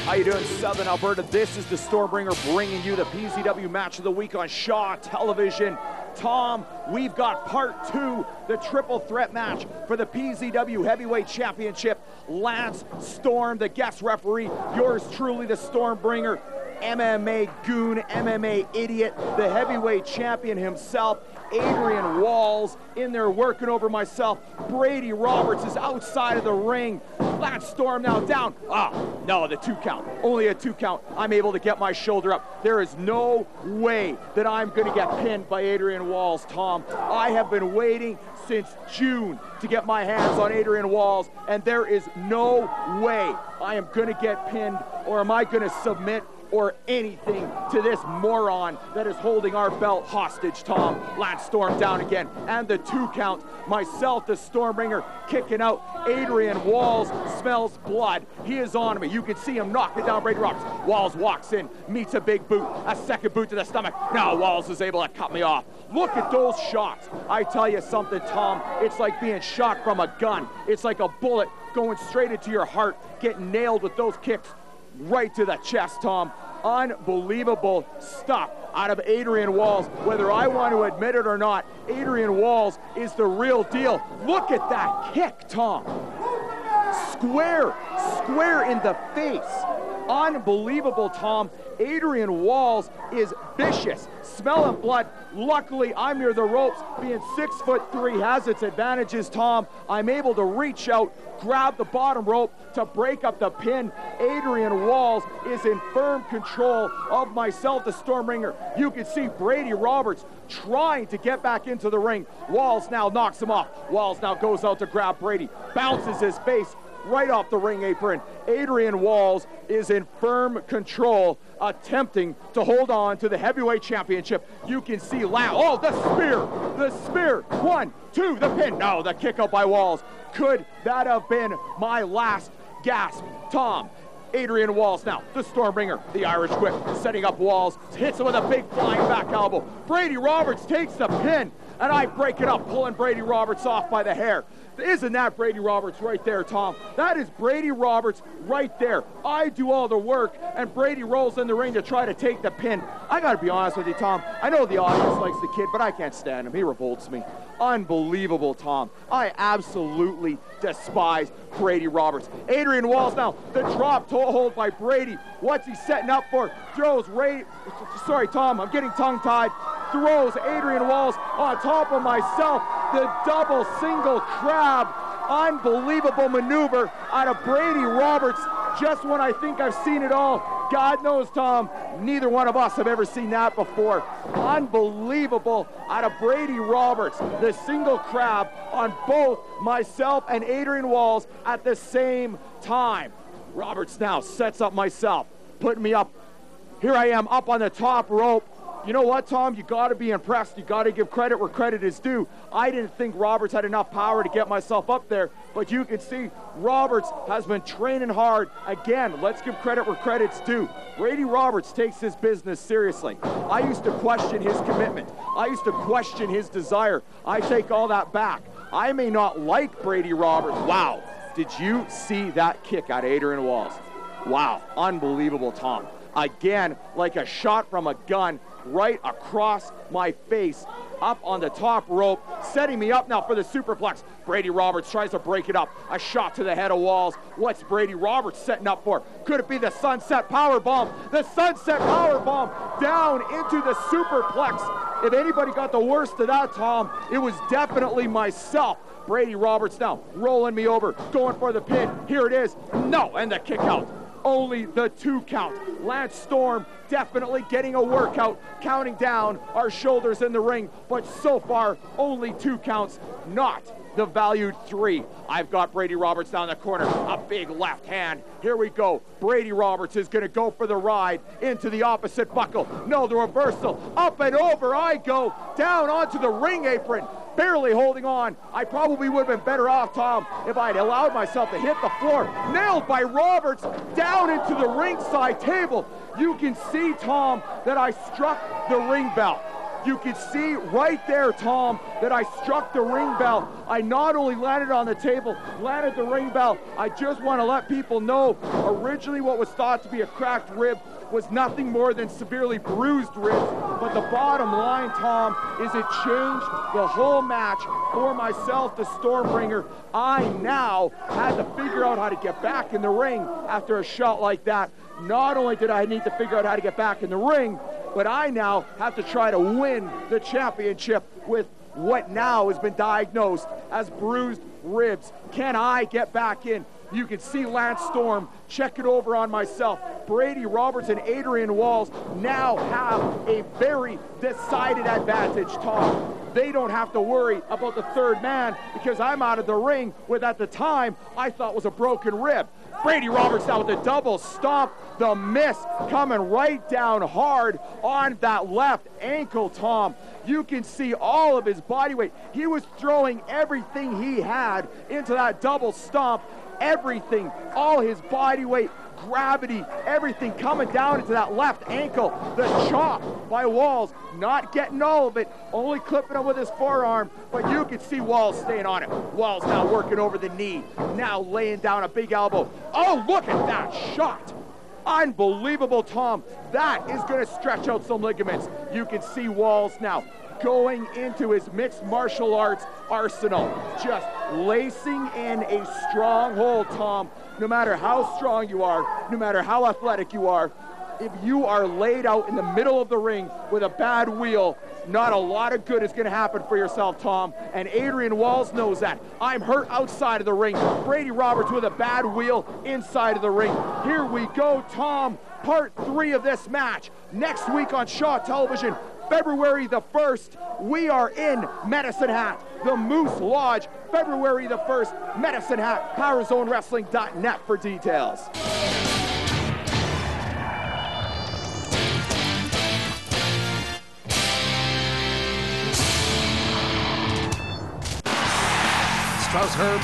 How you doing, Southern Alberta? This is the Stormbringer bringing you the PZW Match of the Week on Shaw Television. Tom, we've got part two, the triple threat match for the PZW Heavyweight Championship. Lance Storm, the guest referee, yours truly, the Stormbringer, MMA goon, MMA idiot, the heavyweight champion himself, Adrian Walls, in there working over myself. Brady Roberts is outside of the ring. Lance Storm now down. No, the 2 count. Only a 2 count. I'm able to get my shoulder up. There is no way that I'm going to get pinned by Adrian Walls, Tom. I have been waiting since June to get my hands on Adrian Walls, and there is no way I am going to get pinned, or am I going to submit or anything to this moron that is holding our belt hostage, Tom. Lance Storm down again, and the 2 count. Myself, the Stormbringer, kicking out. Adrian Walls smells blood. He is on me. You can see him knocking down Brady Roberts. Walls walks in, meets a big boot, a second boot to the stomach. Now Walls is able to cut me off. Look at those shots. I tell you something, Tom, it's like being shot from a gun. It's like a bullet going straight into your heart, getting nailed with those kicks right to the chest, Tom. Unbelievable stuff out of Adrian Walls. Whether I want to admit it or not, Adrian Walls is the real deal. Look at that kick, Tom. Square in the face. Unbelievable, Tom. Adrian Walls is vicious, smelling blood. Luckily, I'm near the ropes. Being 6'3" has its advantages, Tom. I'm able to reach out, grab the bottom rope to break up the pin. Adrian Walls is in firm control of myself, the Stormbringer. You can see Brady Roberts trying to get back into the ring. Walls now knocks him off. Walls now goes out to grab Brady, bounces his face right off the ring apron. Adrian Walls is in firm control, attempting to hold on to the heavyweight championship. You can see the spear, 1, 2, the pin. No, the kick out by Walls. Could that have been my last gasp, Tom? Adrian Walls now, the Stormbringer, the Irish whip, setting up Walls, hits him with a big flying back elbow. Brady Roberts takes the pin, and I break it up, pulling Brady Roberts off by the hair. Isn't that Brady Roberts right there, Tom? That is Brady Roberts right there. I do all the work, and Brady rolls in the ring to try to take the pin. I gotta be honest with you, Tom. I know the audience likes the kid, but I can't stand him. He revolts me. Unbelievable, Tom. I absolutely despise Brady Roberts. Adrian Walls now, the drop toe hold by Brady. What's he setting up for? Sorry, Tom, I'm getting tongue-tied. Throws Adrian Walls on top of myself. The double single crab. Unbelievable maneuver out of Brady Roberts. Just when I think I've seen it all, God knows, Tom, neither one of us have ever seen that before. Unbelievable out of Brady Roberts. The single crab on both myself and Adrian Walls at the same time. Roberts now sets up myself, putting me up. Here I am up on the top rope. You know what, Tom? You got to be impressed. You got to give credit where credit is due. I didn't think Roberts had enough power to get myself up there, but you can see Roberts has been training hard. Again, let's give credit where credit's due. Brady Roberts takes his business seriously. I used to question his commitment. I used to question his desire. I take all that back. I may not like Brady Roberts. Wow. Did you see that kick out of Adrian Walls? Wow. Unbelievable, Tom. Again, like a shot from a gun, right across my face, up on the top rope, setting me up now for the superplex. Brady Roberts tries to break it up. A shot to the head of Walls. What's Brady Roberts setting up for? Could it be the sunset power bomb? The sunset power bomb down into the superplex. If anybody got the worst of that, Tom, it was definitely myself. Brady Roberts now rolling me over, going for the pin. Here it is. No, and the kick out. Only the 2 count. Lance Storm definitely getting a workout, counting down our shoulders in the ring, but so far only 2 counts, not the valued 3. I've got Brady Roberts down the corner, a big left hand. Here we go. Brady Roberts is going to go for the ride into the opposite buckle. No, the reversal. Up and over I go, down onto the ring apron. Barely holding on. I probably would have been better off, Tom, if I'd allowed myself to hit the floor. Nailed by Roberts down into the ringside table. You can see, Tom, that I struck the ring bell. You can see right there, Tom, that I struck the ring bell. I not only landed on the table, landed the ring bell. I just want to let people know, originally what was thought to be a cracked rib was nothing more than severely bruised ribs. But the bottom line, Tom, is it changed the whole match for myself, the Stormbringer. I now had to figure out how to get back in the ring after a shot like that. Not only did I need to figure out how to get back in the ring, but I now have to try to win the championship with what now has been diagnosed as bruised ribs. Can I get back in? You can see Lance Storm check it over on myself. Brady Roberts and Adrian Walls now have a very decided advantage, Tom. They don't have to worry about the third man because I'm out of the ring with, at the time, I thought was a broken rib. Brady Roberts now with the double stomp, the miss coming right down hard on that left ankle, Tom. You can see all of his body weight. He was throwing everything he had into that double stomp. Everything, all his body weight, gravity, everything coming down into that left ankle. The chop by Walls, not getting all of it, only clipping him with his forearm, but you can see Walls staying on it. Walls now working over the knee, now laying down a big elbow. Oh, look at that shot. Unbelievable, Tom. That is going to stretch out some ligaments. You can see Walls now going into his mixed martial arts arsenal, just lacing in a strong hold, Tom. No matter how strong you are, no matter how athletic you are, if you are laid out in the middle of the ring with a bad wheel, not a lot of good is going to happen for yourself, Tom. And Adrian Walls knows that. I'm hurt outside of the ring. Brady Roberts with a bad wheel inside of the ring. Here we go, Tom. Part 3 of this match. Next week on Shaw Television, February the 1st, we are in Medicine Hat, the Moose Lodge. February the 1st, Medicine Hat, PowerZoneWrestling.net for details. Strauss Herb